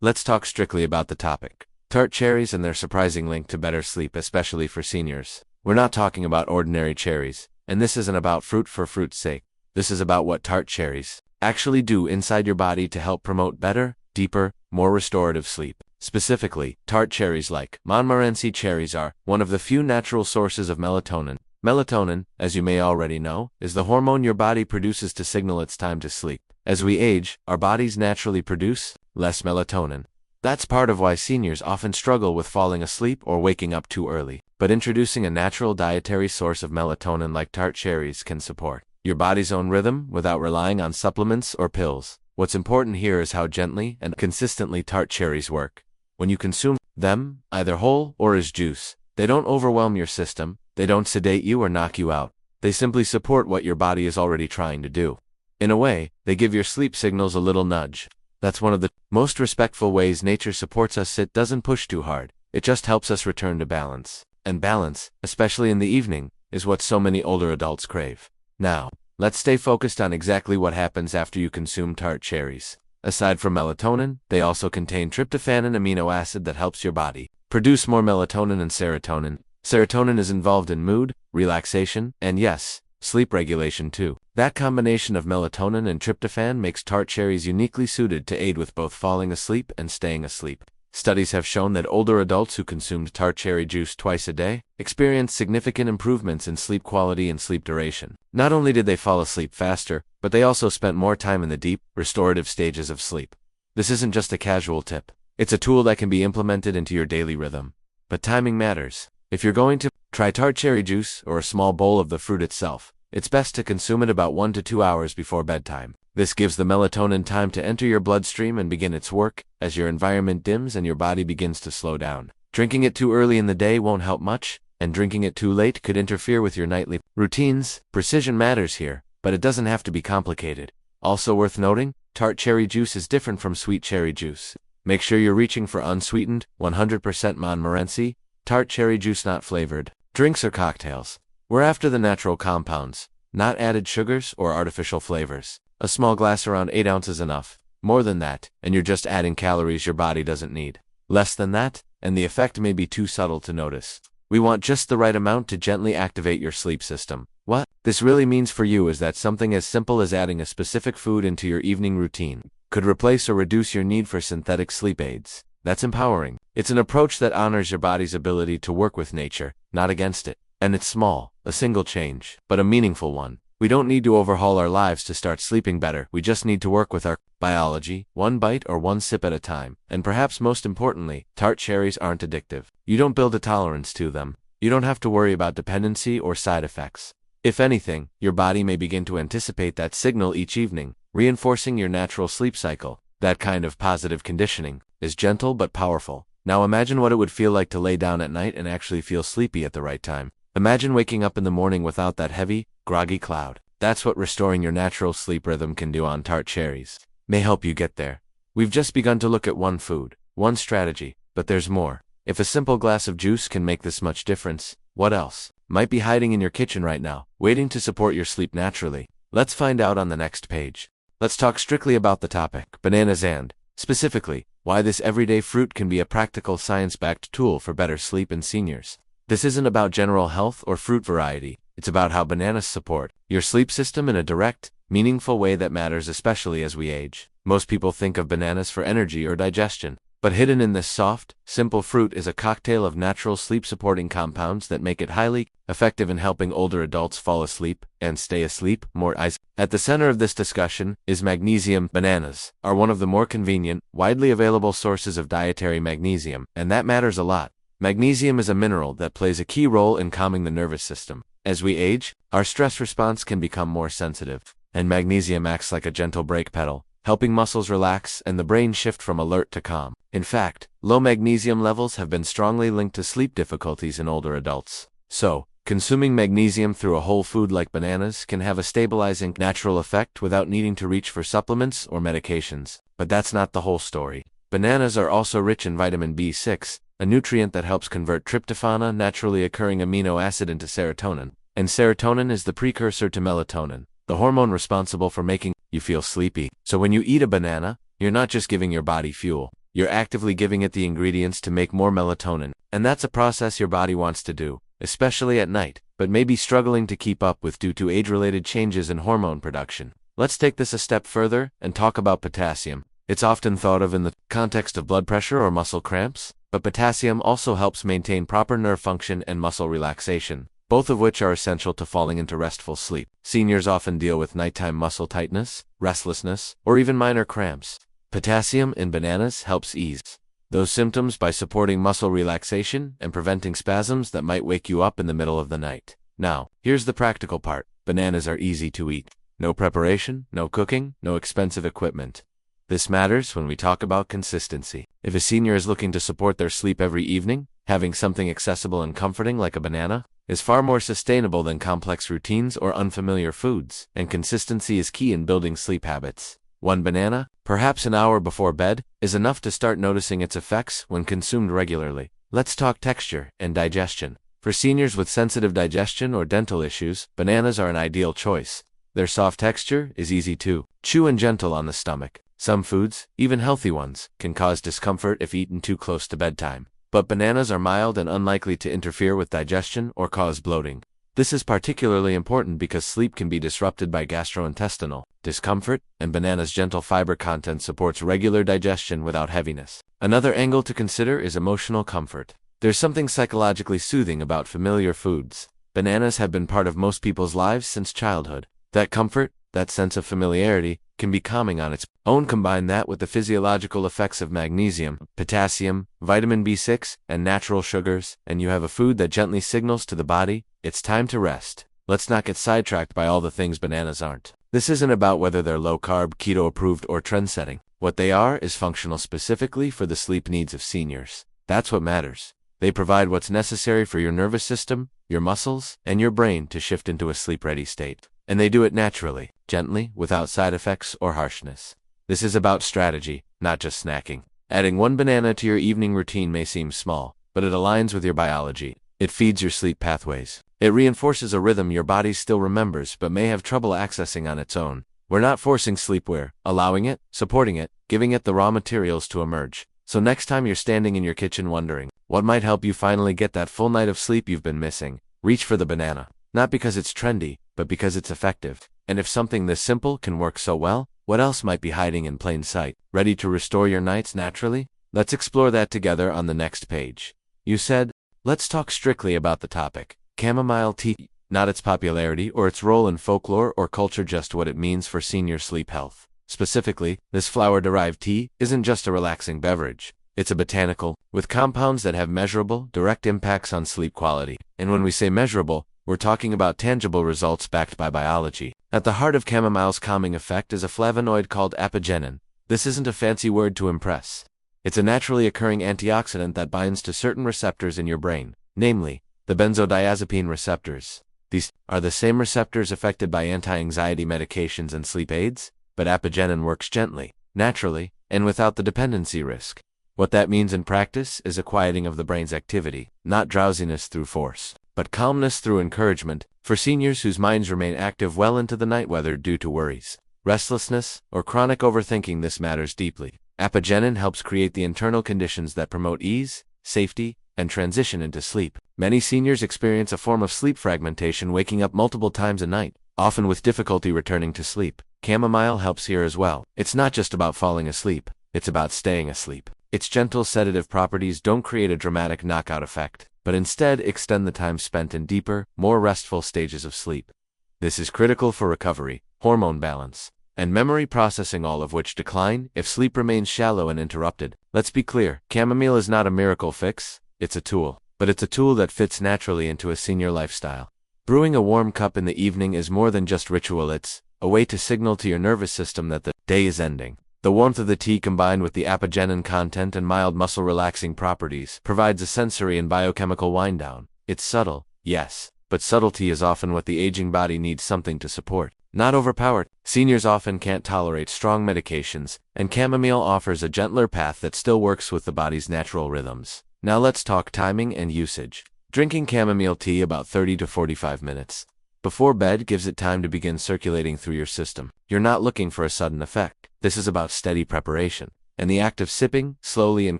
let's talk strictly about the topic. Tart cherries and their surprising link to better sleep, especially for seniors. We're not talking about ordinary cherries, and this isn't about fruit for fruit's sake. This is about what tart cherries actually do inside your body to help promote better, deeper, more restorative sleep. Specifically, tart cherries like Montmorency cherries are one of the few natural sources of melatonin. Melatonin, as you may already know, is the hormone your body produces to signal it's time to sleep. As we age, our bodies naturally produce less melatonin. That's part of why seniors often struggle with falling asleep or waking up too early. But introducing a natural dietary source of melatonin like tart cherries can support your body's own rhythm without relying on supplements or pills. What's important here is how gently and consistently tart cherries work. When you consume them, either whole or as juice, they don't overwhelm your system, they don't sedate you or knock you out. They simply support what your body is already trying to do. In a way, they give your sleep signals a little nudge. That's one of the most respectful ways nature supports us. It doesn't push too hard. It just helps us return to balance. And balance, especially in the evening, is what so many older adults crave. Now, let's stay focused on exactly what happens after you consume tart cherries. Aside from melatonin, they also contain tryptophan, an amino acid that helps your body produce more melatonin and serotonin. Serotonin is involved in mood, relaxation, and yes, sleep regulation too. That combination of melatonin and tryptophan makes tart cherries uniquely suited to aid with both falling asleep and staying asleep. Studies have shown that older adults who consumed tart cherry juice twice a day experienced significant improvements in sleep quality and sleep duration. Not only did they fall asleep faster, but they also spent more time in the deep, restorative stages of sleep. This isn't just a casual tip. It's a tool that can be implemented into your daily rhythm. But timing matters. If you're going to try tart cherry juice or a small bowl of the fruit itself, it's best to consume it about 1 to 2 hours before bedtime. This gives the melatonin time to enter your bloodstream and begin its work as your environment dims and your body begins to slow down. Drinking it too early in the day won't help much, and drinking it too late could interfere with your nightly routines. Precision matters here, but it doesn't have to be complicated. Also worth noting, tart cherry juice is different from sweet cherry juice. Make sure you're reaching for unsweetened, 100% Montmorency tart cherry juice, not flavored drinks or cocktails. We're after the natural compounds, not added sugars or artificial flavors. A small glass around 8 ounces enough. More than that, and you're just adding calories your body doesn't need. Less than that, and the effect may be too subtle to notice. We want just the right amount to gently activate your sleep system. What this really means for you is that something as simple as adding a specific food into your evening routine could replace or reduce your need for synthetic sleep aids. That's empowering. It's an approach that honors your body's ability to work with nature, not against it. And it's small, a single change, but a meaningful one. We don't need to overhaul our lives to start sleeping better. We just need to work with our biology, one bite or one sip at a time. And perhaps most importantly, tart cherries aren't addictive. You don't build a tolerance to them. You don't have to worry about dependency or side effects. If anything, your body may begin to anticipate that signal each evening, reinforcing your natural sleep cycle. That kind of positive conditioning is gentle but powerful. Now imagine what it would feel like to lay down at night and actually feel sleepy at the right time. Imagine waking up in the morning without that heavy, groggy cloud. That's what restoring your natural sleep rhythm can do on tart cherries. May help you get there. We've just begun to look at one food, one strategy, but there's more. If a simple glass of juice can make this much difference, what else might be hiding in your kitchen right now, waiting to support your sleep naturally? Let's find out on the next page. Let's talk strictly about the topic, bananas and, specifically, why this everyday fruit can be a practical science-backed tool for better sleep in seniors. This isn't about general health or fruit variety. It's about how bananas support your sleep system in a direct, meaningful way that matters especially as we age. Most people think of bananas for energy or digestion, but hidden in this soft, simple fruit is a cocktail of natural sleep-supporting compounds that make it highly effective in helping older adults fall asleep and stay asleep more easily. At the center of this discussion is magnesium. Bananas are one of the more convenient, widely available sources of dietary magnesium, and that matters a lot. Magnesium is a mineral that plays a key role in calming the nervous system. As we age, our stress response can become more sensitive, and magnesium acts like a gentle brake pedal, helping muscles relax and the brain shift from alert to calm. In fact, low magnesium levels have been strongly linked to sleep difficulties in older adults. So, consuming magnesium through a whole food like bananas can have a stabilizing, natural effect without needing to reach for supplements or medications. But that's not the whole story. Bananas are also rich in vitamin B6, a nutrient that helps convert tryptophan, a naturally occurring amino acid, into serotonin. And serotonin is the precursor to melatonin, the hormone responsible for making you feel sleepy. So when you eat a banana, you're not just giving your body fuel. You're actively giving it the ingredients to make more melatonin, and that's a process your body wants to do, especially at night, but may be struggling to keep up with due to age-related changes in hormone production. Let's take this a step further and talk about potassium. It's often thought of in the context of blood pressure or muscle cramps, but potassium also helps maintain proper nerve function and muscle relaxation, both of which are essential to falling into restful sleep. Seniors often deal with nighttime muscle tightness, restlessness, or even minor cramps. Potassium in bananas helps ease those symptoms by supporting muscle relaxation and preventing spasms that might wake you up in the middle of the night. Now, here's the practical part. Bananas are easy to eat. No preparation, no cooking, no expensive equipment. This matters when we talk about consistency. If a senior is looking to support their sleep every evening, having something accessible and comforting like a banana is far more sustainable than complex routines or unfamiliar foods, and consistency is key in building sleep habits. One banana, perhaps an hour before bed, is enough to start noticing its effects when consumed regularly. Let's talk texture and digestion. For seniors with sensitive digestion or dental issues, bananas are an ideal choice. Their soft texture is easy to chew and gentle on the stomach. Some foods, even healthy ones, can cause discomfort if eaten too close to bedtime. But bananas are mild and unlikely to interfere with digestion or cause bloating. This is particularly important because sleep can be disrupted by gastrointestinal discomfort, and bananas' gentle fiber content supports regular digestion without heaviness. Another angle to consider is emotional comfort. There's something psychologically soothing about familiar foods. Bananas have been part of most people's lives since childhood. That comfort, that sense of familiarity, can be calming on its own. Combine that with the physiological effects of magnesium, potassium, vitamin B6, and natural sugars, and you have a food that gently signals to the body, it's time to rest. Let's not get sidetracked by all the things bananas aren't. This isn't about whether they're low-carb, keto-approved, or trend-setting. What they are is functional specifically for the sleep needs of seniors. That's what matters. They provide what's necessary for your nervous system, your muscles, and your brain to shift into a sleep-ready state. And they do it naturally, gently, without side effects or harshness. This is about strategy, not just snacking. Adding one banana to your evening routine may seem small, but it aligns with your biology. It feeds your sleep pathways. It reinforces a rhythm your body still remembers but may have trouble accessing on its own. We're not forcing sleep, we're allowing it, supporting it, giving it the raw materials to emerge. So next time you're standing in your kitchen wondering what might help you finally get that full night of sleep you've been missing, reach for the banana. Not because it's trendy, but because it's effective. And if something this simple can work so well, what else might be hiding in plain sight, ready to restore your nights naturally? Let's explore that together on the next page. You said, let's talk strictly about the topic. Chamomile tea, not its popularity or its role in folklore or culture, just what it means for senior sleep health. Specifically, this flower-derived tea isn't just a relaxing beverage. It's a botanical, with compounds that have measurable, direct impacts on sleep quality. And when we say measurable, we're talking about tangible results backed by biology. At the heart of chamomile's calming effect is a flavonoid called apigenin. This isn't a fancy word to impress. It's a naturally occurring antioxidant that binds to certain receptors in your brain, namely, the benzodiazepine receptors. These are the same receptors affected by anti-anxiety medications and sleep aids, but apigenin works gently, naturally, and without the dependency risk. What that means in practice is a quieting of the brain's activity, not drowsiness through force, but calmness through encouragement, for seniors whose minds remain active well into the night, whether due to worries, restlessness, or chronic overthinking. This matters deeply. Apigenin helps create the internal conditions that promote ease, safety, and transition into sleep. Many seniors experience a form of sleep fragmentation, waking up multiple times a night, often with difficulty returning to sleep. Chamomile helps here as well. It's not just about falling asleep, it's about staying asleep. Its gentle sedative properties don't create a dramatic knockout effect, but instead extend the time spent in deeper, more restful stages of sleep. This is critical for recovery, hormone balance, and memory processing, all of which decline if sleep remains shallow and interrupted. Let's be clear, chamomile is not a miracle fix, it's a tool. But it's a tool that fits naturally into a senior lifestyle. Brewing a warm cup in the evening is more than just ritual, it's a way to signal to your nervous system that the day is ending. The warmth of the tea, combined with the apigenin content and mild muscle-relaxing properties, provides a sensory and biochemical wind-down. It's subtle, yes, but subtlety is often what the aging body needs something to support, not overpowered. Seniors often can't tolerate strong medications, and chamomile offers a gentler path that still works with the body's natural rhythms. Now let's talk timing and usage. Drinking chamomile tea about 30 to 45 minutes before bed gives it time to begin circulating through your system. You're not looking for a sudden effect. This is about steady preparation. and the act of sipping, slowly and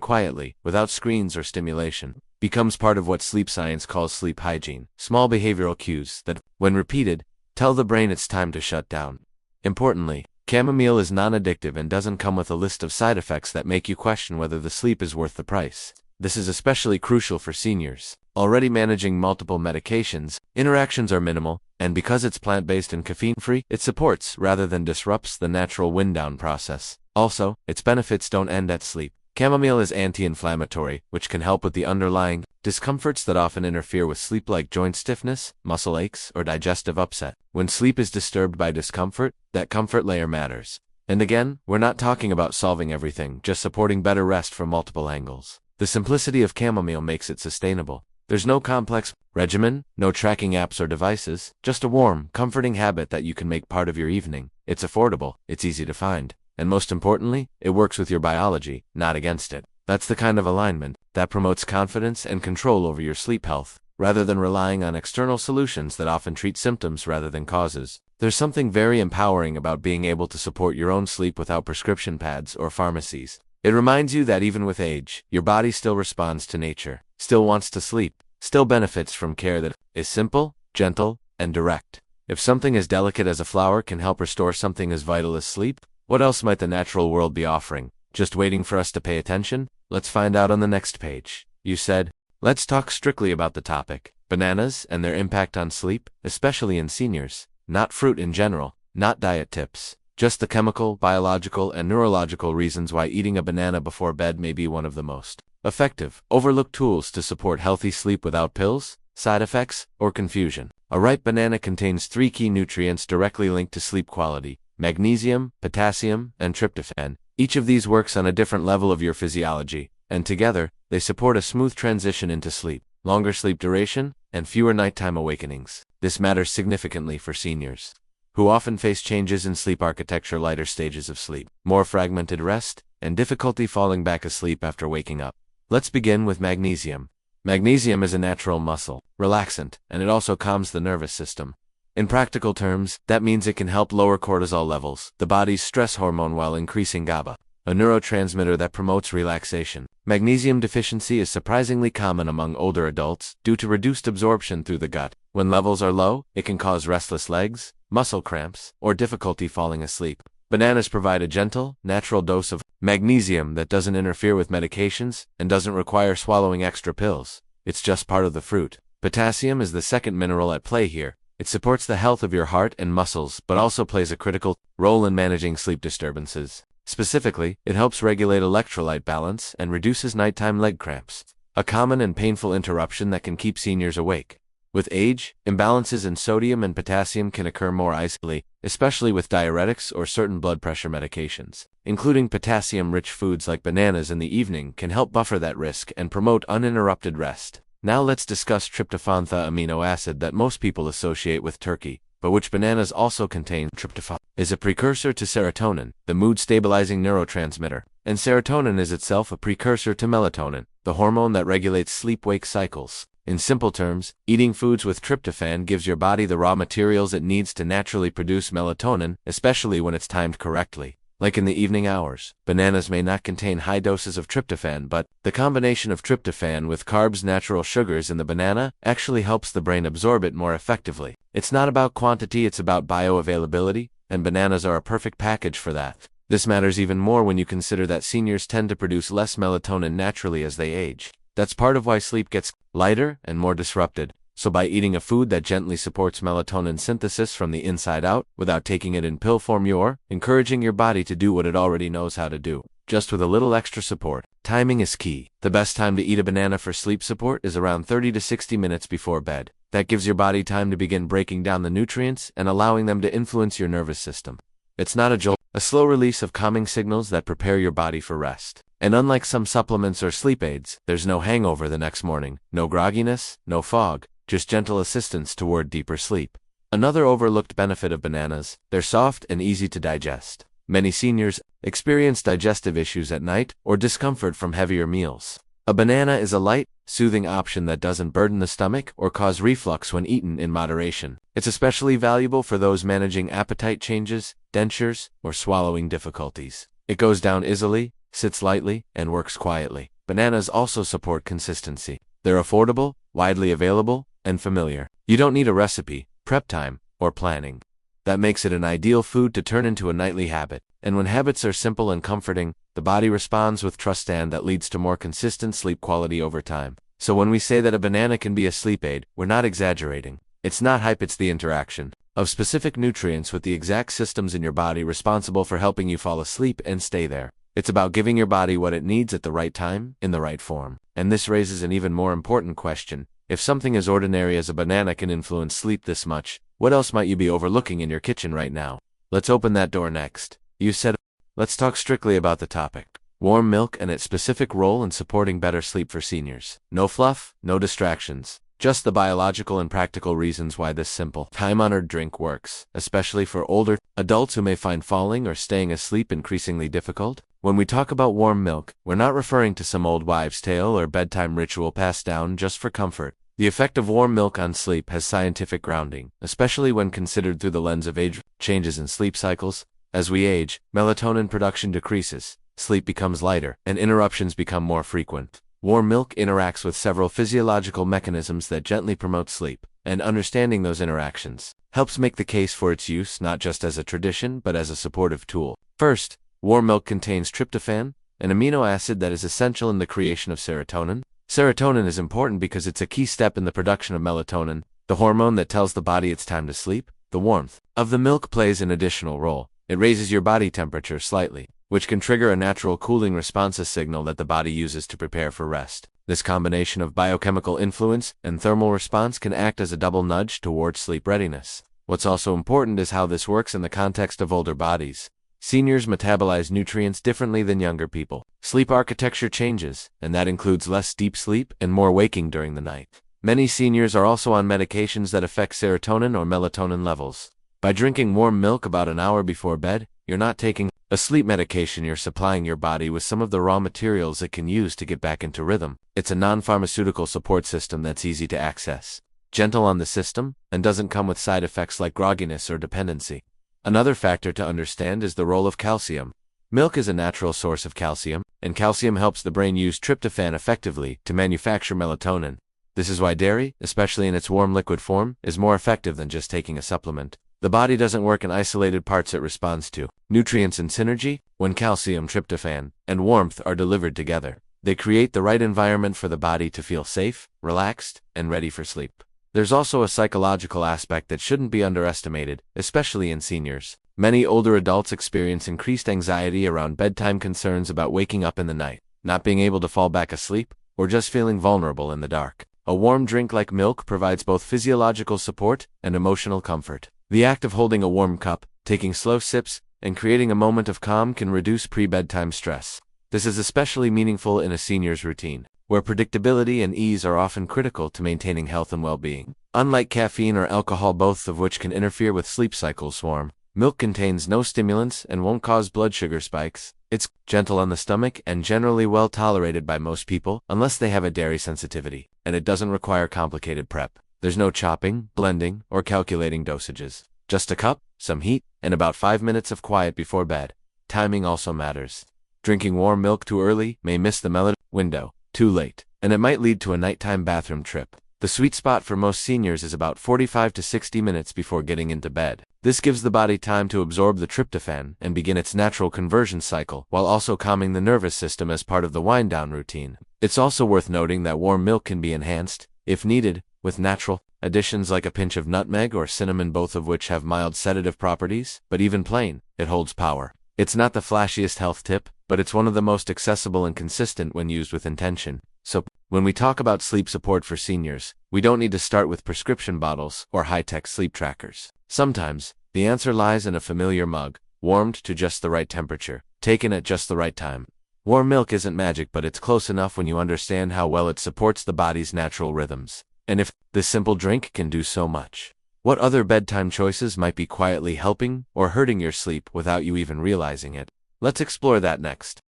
quietly, without screens or stimulation, becomes part of what sleep science calls sleep hygiene. Small behavioral cues that, when repeated, tell the brain it's time to shut down. Importantly, chamomile is non-addictive and doesn't come with a list of side effects that make you question whether the sleep is worth the price. This is especially crucial for seniors already managing multiple medications. Interactions are minimal, and because it's plant-based and caffeine-free, it supports rather than disrupts the natural wind-down process. Also, its benefits don't end at sleep. Chamomile is anti-inflammatory, which can help with the underlying discomforts that often interfere with sleep, like joint stiffness, muscle aches, or digestive upset. When sleep is disturbed by discomfort, that comfort layer matters. And again, we're not talking about solving everything, just supporting better rest from multiple angles. The simplicity of chamomile makes it sustainable. There's no complex regimen, no tracking apps or devices, just a warm, comforting habit that you can make part of your evening. It's affordable, it's easy to find, and most importantly, it works with your biology, not against it. That's the kind of alignment that promotes confidence and control over your sleep health, rather than relying on external solutions that often treat symptoms rather than causes. There's something very empowering about being able to support your own sleep without prescription pads or pharmacies. It reminds you that even with age, your body still responds to nature, still wants to sleep, still benefits from care that is simple, gentle, and direct. If something as delicate as a flower can help restore something as vital as sleep, what else might the natural world be offering? Just waiting for us to pay attention? Let's find out on the next page. You said, let's talk strictly about the topic, bananas and their impact on sleep, especially in seniors. Not fruit in general, not diet tips. Just the chemical, biological, and neurological reasons why eating a banana before bed may be one of the most effective, overlooked tools to support healthy sleep without pills, side effects, or confusion. A ripe banana contains 3 key nutrients directly linked to sleep quality: magnesium, potassium, and tryptophan. Each of these works on a different level of your physiology, and together, they support a smooth transition into sleep, longer sleep duration, and fewer nighttime awakenings. This matters significantly for seniors, who often face changes in sleep architecture, later stages of sleep, more fragmented rest, and difficulty falling back asleep after waking up. Let's begin with magnesium. Magnesium is a natural muscle relaxant, and it also calms the nervous system. In practical terms, that means it can help lower cortisol levels, the body's stress hormone, while increasing GABA, a neurotransmitter that promotes relaxation. Magnesium deficiency is surprisingly common among older adults due to reduced absorption through the gut. When levels are low, it can cause restless legs, muscle cramps, or difficulty falling asleep. Bananas provide a gentle, natural dose of magnesium that doesn't interfere with medications and doesn't require swallowing extra pills. It's just part of the fruit. Potassium is the second mineral at play here. It supports the health of your heart and muscles, but also plays a critical role in managing sleep disturbances. Specifically, it helps regulate electrolyte balance and reduces nighttime leg cramps, a common and painful interruption that can keep seniors awake. With age, imbalances in sodium and potassium can occur more easily, especially with diuretics or certain blood pressure medications. Including potassium-rich foods like bananas in the evening can help buffer that risk and promote uninterrupted rest. Now let's discuss tryptophan, the amino acid that most people associate with turkey, but which bananas also contain. Tryptophan is a precursor to serotonin, the mood-stabilizing neurotransmitter, and serotonin is itself a precursor to melatonin, the hormone that regulates sleep-wake cycles. In simple terms, eating foods with tryptophan gives your body the raw materials it needs to naturally produce melatonin, especially when it's timed correctly. Like in the evening hours, bananas may not contain high doses of tryptophan, but the combination of tryptophan with carbs, natural sugars in the banana, actually helps the brain absorb it more effectively. It's not about quantity, it's about bioavailability, and bananas are a perfect package for that. This matters even more when you consider that seniors tend to produce less melatonin naturally as they age. That's part of why sleep gets lighter and more disrupted. So by eating a food that gently supports melatonin synthesis from the inside out, without taking it in pill form, you're encouraging your body to do what it already knows how to do, just with a little extra support. Timing is key. The best time to eat a banana for sleep support is around 30 to 60 minutes before bed. That gives your body time to begin breaking down the nutrients and allowing them to influence your nervous system. It's not a jolt, a slow release of calming signals that prepare your body for rest. And unlike some supplements or sleep aids, there's no hangover the next morning, no grogginess, no fog, just gentle assistance toward deeper sleep. Another overlooked benefit of bananas: they're soft and easy to digest. Many seniors experience digestive issues at night or discomfort from heavier meals. A banana is a light, soothing option that doesn't burden the stomach or cause reflux when eaten in moderation. It's especially valuable for those managing appetite changes, dentures, or swallowing difficulties. It goes down easily, sits lightly, and works quietly. Bananas also support consistency. They're affordable, widely available, and familiar. You don't need a recipe, prep time, or planning. That makes it an ideal food to turn into a nightly habit. And when habits are simple and comforting, the body responds with trust, and that leads to more consistent sleep quality over time. So when we say that a banana can be a sleep aid, we're not exaggerating. It's not hype, it's the interaction of specific nutrients with the exact systems in your body responsible for helping you fall asleep and stay there. It's about giving your body what it needs at the right time, in the right form. And this raises an even more important question. If something as ordinary as a banana can influence sleep this much, what else might you be overlooking in your kitchen right now? Let's open that door next. You said, let's talk strictly about the topic. Warm milk and its specific role in supporting better sleep for seniors. No fluff, no distractions. Just the biological and practical reasons why this simple, time-honored drink works, especially for older adults who may find falling or staying asleep increasingly difficult. When we talk about warm milk, we're not referring to some old wives' tale or bedtime ritual passed down just for comfort. The effect of warm milk on sleep has scientific grounding, especially when considered through the lens of age changes in sleep cycles. As we age, melatonin production decreases, sleep becomes lighter, and interruptions become more frequent. Warm milk interacts with several physiological mechanisms that gently promote sleep, and understanding those interactions helps make the case for its use not just as a tradition but as a supportive tool. First, warm milk contains tryptophan, an amino acid that is essential in the creation of serotonin. Serotonin is important because it's a key step in the production of melatonin, the hormone that tells the body it's time to sleep. The warmth of the milk plays an additional role. It raises your body temperature slightly, which can trigger a natural cooling response, a signal that the body uses to prepare for rest. This combination of biochemical influence and thermal response can act as a double nudge towards sleep readiness. What's also important is how this works in the context of older bodies. Seniors metabolize nutrients differently than younger people. Sleep architecture changes, and that includes less deep sleep and more waking during the night. Many seniors are also on medications that affect serotonin or melatonin levels. By drinking warm milk about an hour before bed, you're not taking a sleep medication, you're supplying your body with some of the raw materials it can use to get back into rhythm. It's a non-pharmaceutical support system that's easy to access, gentle on the system, and doesn't come with side effects like grogginess or dependency. Another factor to understand is the role of calcium. Milk is a natural source of calcium, and calcium helps the brain use tryptophan effectively to manufacture melatonin. This is why dairy, especially in its warm liquid form, is more effective than just taking a supplement. The body doesn't work in isolated parts, it responds to nutrients in synergy. When calcium, tryptophan, and warmth are delivered together, they create the right environment for the body to feel safe, relaxed, and ready for sleep. There's also a psychological aspect that shouldn't be underestimated, especially in seniors. Many older adults experience increased anxiety around bedtime, concerns about waking up in the night, not being able to fall back asleep, or just feeling vulnerable in the dark. A warm drink like milk provides both physiological support and emotional comfort. The act of holding a warm cup, taking slow sips, and creating a moment of calm can reduce pre-bedtime stress. This is especially meaningful in a senior's routine, where predictability and ease are often critical to maintaining health and well-being. Unlike caffeine or alcohol, both of which can interfere with sleep cycles, warm milk contains no stimulants and won't cause blood sugar spikes. It's gentle on the stomach and generally well tolerated by most people, unless they have a dairy sensitivity, and it doesn't require complicated prep. There's no chopping, blending, or calculating dosages. Just a cup, some heat, and about 5 minutes of quiet before bed. Timing also matters. Drinking warm milk too early may miss the melatonin window. Too late, and it might lead to a nighttime bathroom trip. The sweet spot for most seniors is about 45 to 60 minutes before getting into bed. This gives the body time to absorb the tryptophan and begin its natural conversion cycle, while also calming the nervous system as part of the wind-down routine. It's also worth noting that warm milk can be enhanced, if needed, with natural additions like a pinch of nutmeg or cinnamon, both of which have mild sedative properties, but even plain, it holds power. It's not the flashiest health tip, but it's one of the most accessible and consistent when used with intention. So, when we talk about sleep support for seniors, we don't need to start with prescription bottles or high-tech sleep trackers. Sometimes, the answer lies in a familiar mug, warmed to just the right temperature, taken at just the right time. Warm milk isn't magic, but it's close enough when you understand how well it supports the body's natural rhythms. And if this simple drink can do so much, what other bedtime choices might be quietly helping or hurting your sleep without you even realizing it? Let's explore that next.